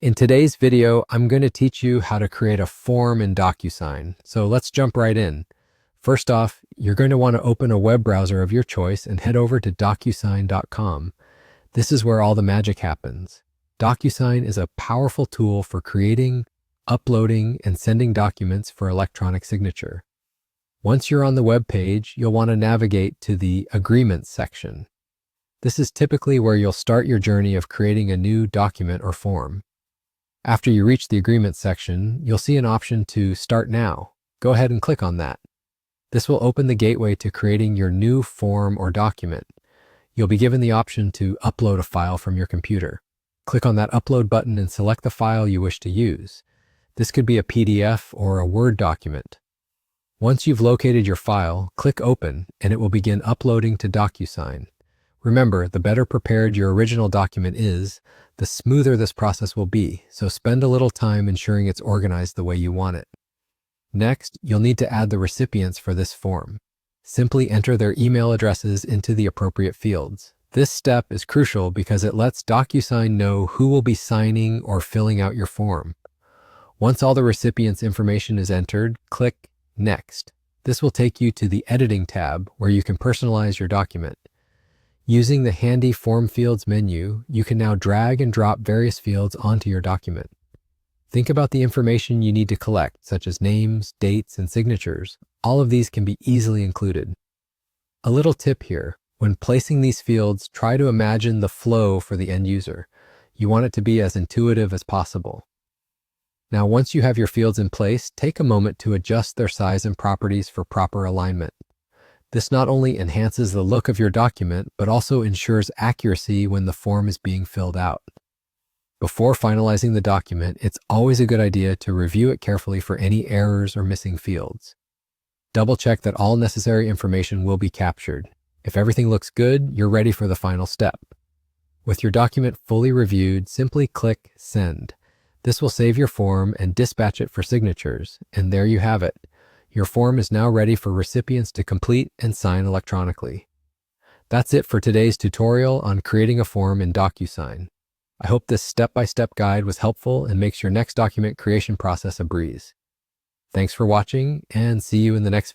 In today's video, I'm going to teach you how to create a form in DocuSign. So let's jump right in. First off, you're going to want to open a web browser of your choice and head over to DocuSign.com. This is where all the magic happens. DocuSign is a powerful tool for creating, uploading, and sending documents for electronic signature. Once you're on the web page, you'll want to navigate to the Agreements section. This is typically where you'll start your journey of creating a new document or form. After you reach the Agreements section, you'll see an option to Start Now. Go ahead and click on that. This will open the gateway to creating your new form or document. You'll be given the option to upload a file from your computer. Click on that Upload button and select the file you wish to use. This could be a PDF or a Word document. Once you've located your file, click Open, and it will begin uploading to DocuSign. Remember, the better prepared your original document is, the smoother this process will be, so spend a little time ensuring it's organized the way you want it. Next, you'll need to add the recipients for this form. Simply enter their email addresses into the appropriate fields. This step is crucial because it lets DocuSign know who will be signing or filling out your form. Once all the recipients' information is entered, click Next. This will take you to the Editing tab where you can personalize your document. Using the handy Form Fields menu, you can now drag and drop various fields onto your document. Think about the information you need to collect, such as names, dates, and signatures. All of these can be easily included. A little tip here: when placing these fields, try to imagine the flow for the end user. You want it to be as intuitive as possible. Now, once you have your fields in place, take a moment to adjust their size and properties for proper alignment. This not only enhances the look of your document, but also ensures accuracy when the form is being filled out. Before finalizing the document, it's always a good idea to review it carefully for any errors or missing fields. Double check that all necessary information will be captured. If everything looks good, you're ready for the final step. With your document fully reviewed, simply click Send. This will save your form and dispatch it for signatures, and there you have it. Your form is now ready for recipients to complete and sign electronically. That's it for today's tutorial on creating a form in DocuSign. I hope this step-by-step guide was helpful and makes your next document creation process a breeze. Thanks for watching, and see you in the next video.